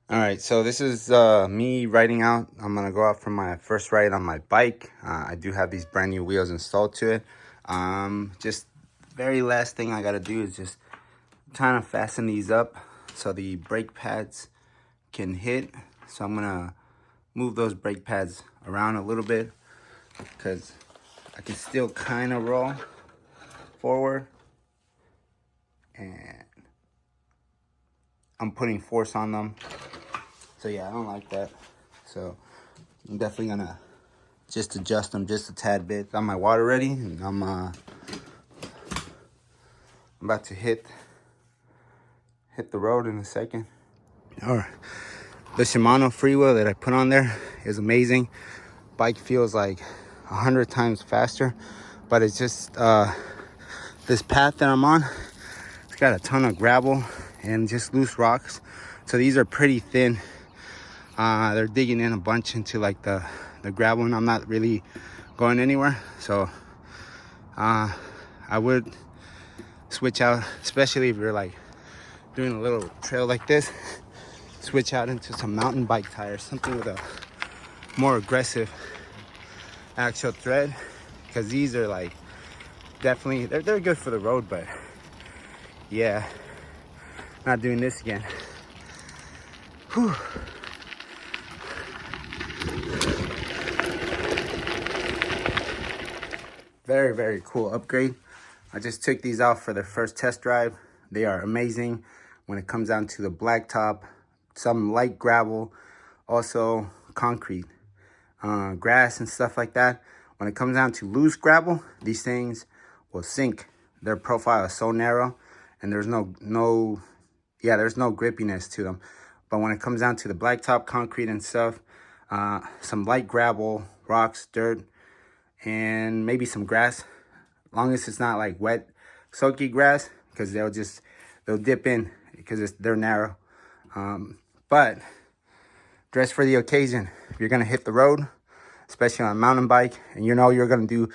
All right, so this is me riding out. I'm gonna go out for my first ride on my bike. I do have these brand new wheels installed to it. Just very last thing I gotta do is just kind of fasten these up so the brake pads can hit. So I'm gonna move those brake pads around a little bit because I can still kind of roll forward, and I'm putting force on them. So yeah, I don't like that. So I'm definitely gonna just adjust them just a tad bit. Got my water ready, and I'm about to hit the road in a second. All right, the Shimano freewheel that I put on there is amazing. Bike feels like 100 times faster, but it's just this path that I'm on, it's got a ton of gravel and just loose rocks. So these are pretty thin. They're digging in a bunch into like the gravel, and I'm not really going anywhere. So I would switch out, especially if you're like doing a little trail like this, switch out into some mountain bike tires, something with a more aggressive actual tread, because these are like definitely they're good for the road, but yeah, not doing this again. Whew. Very, very cool upgrade. I just took these out for their first test drive. They are amazing when it comes down to the blacktop, some light gravel, also concrete, grass and stuff like that. When it comes down to loose gravel, these things will sink. Their profile is so narrow, and there's no grippiness to them. But when it comes down to the blacktop, concrete and stuff, some light gravel, rocks, dirt, and maybe some grass, as long as it's not like wet soaky grass, because they'll dip in because they're narrow. But dress for the occasion. If you're gonna hit the road, especially on a mountain bike, and you know you're gonna do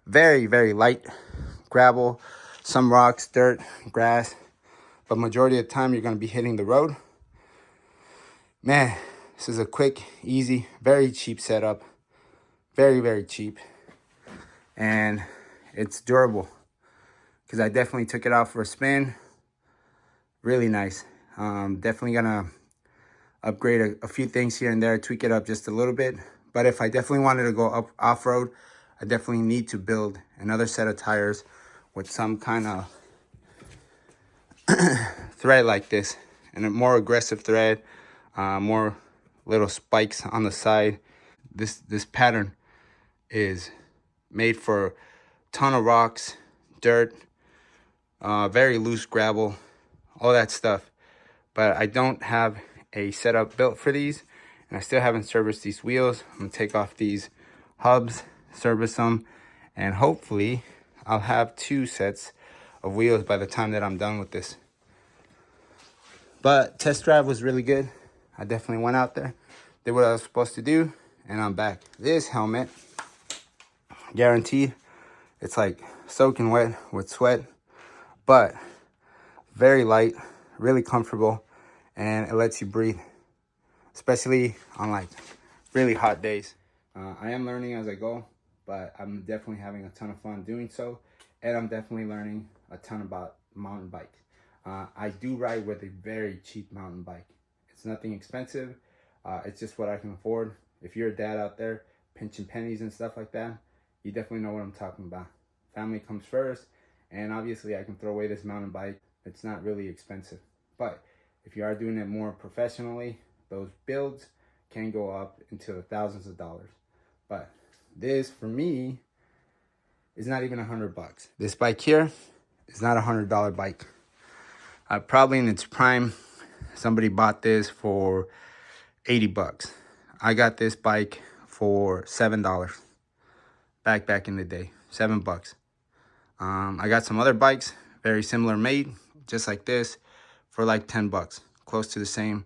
very, very light gravel, some rocks, dirt, grass, but majority of the time you're gonna be hitting the road, man, this is a quick, easy, very cheap setup. Very, very cheap. And it's durable, because I definitely took it out for a spin. Really nice. Definitely gonna upgrade a few things here and there, tweak it up just a little bit. But if I definitely wanted to go up off-road, I definitely need to build another set of tires with some kind of thread like this, and a more aggressive thread, more little spikes on the side. This pattern is made for a ton of rocks, dirt, very loose gravel, all that stuff. But I don't have a setup built for these, and I still haven't serviced these wheels. I'm gonna take off these hubs, service them, and hopefully I'll have 2 sets of wheels by the time that I'm done with this. But test drive was really good. I definitely went out there, did what I was supposed to do, and I'm back. This helmet, guaranteed, it's like soaking wet with sweat, but very light, really comfortable, and it lets you breathe, especially on like really hot days. I am learning as I go, but I'm definitely having a ton of fun doing so, and I'm definitely learning a ton about mountain bike. I do ride with a very cheap mountain bike. It's nothing expensive. It's just what I can afford. If you're a dad out there pinching pennies and stuff like that, you definitely know what I'm talking about. Family comes first, and obviously I can throw away this mountain bike. It's not really expensive. But if you are doing it more professionally, those builds can go up into the thousands of dollars. But this, for me, is not even $100. This bike here is not a $100 bike. Probably in its prime, somebody bought this for $80. I got this bike for $7 back in the day. $7. I got some other bikes, very similar made, just like this, for like $10, close to the same.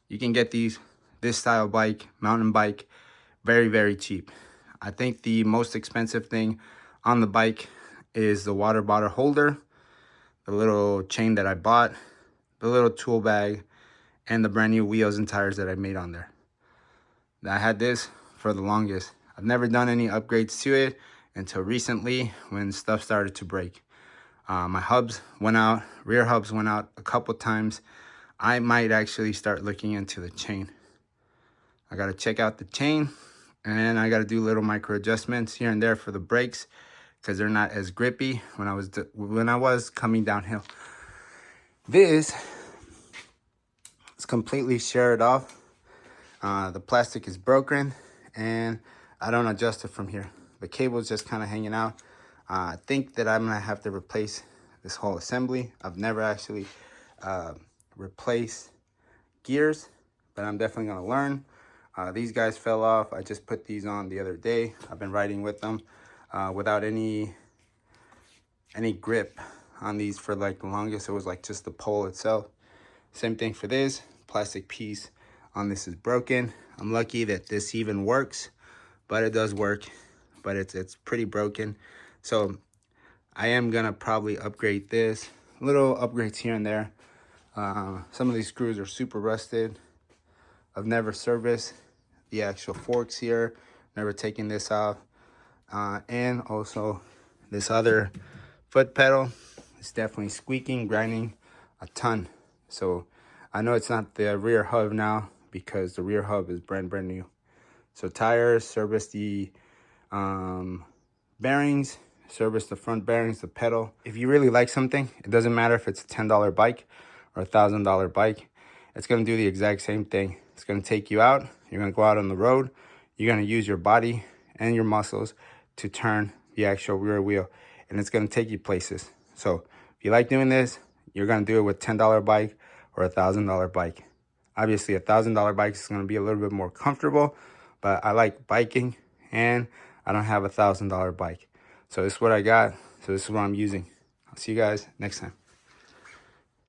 You can get this style bike, mountain bike, very, very cheap. I think the most expensive thing on the bike is the water bottle holder, the little chain that I bought, the little tool bag, and the brand new wheels and tires that I made on there. I had this for the longest. I've never done any upgrades to it until recently when stuff started to break. My hubs went out, rear hubs went out a couple times. I might actually start looking into the chain. I gotta check out the chain, and I gotta do little micro adjustments here and there for the brakes because they're not as grippy when I was coming downhill. This is completely sheared off. The plastic is broken, and I don't adjust it from here. The cable is just kind of hanging out. I think that I'm gonna have to replace this whole assembly. I've never actually replaced gears, but I'm definitely gonna learn. These guys fell off. I just put these on the other day. I've been riding with them without any grip on these for like the longest. It was like just the pole itself. Same thing for this. Plastic piece on this is broken. I'm lucky that this even works, but it does work, but it's pretty broken. So I am gonna probably upgrade this. Little upgrades here and there. Some of these screws are super rusted. I've never serviced the actual forks here, never taken this off. And also this other foot pedal is definitely squeaking, grinding a ton. So I know it's not the rear hub now because the rear hub is brand new. So tires, service the bearings, service the front bearings, the pedal. If you really like something, it doesn't matter if it's a $10 bike or a $1,000 bike. It's gonna do the exact same thing. It's gonna take you out. You're gonna go out on the road. You're gonna use your body and your muscles to turn the actual rear wheel, and it's gonna take you places. So if you like doing this, you're gonna do it with $10 bike or a $1,000 bike. Obviously, a $1,000 bike is gonna be a little bit more comfortable, but I like biking, and I don't have a $1,000 bike. So this is what I got. So this is what I'm using. I'll see you guys next time.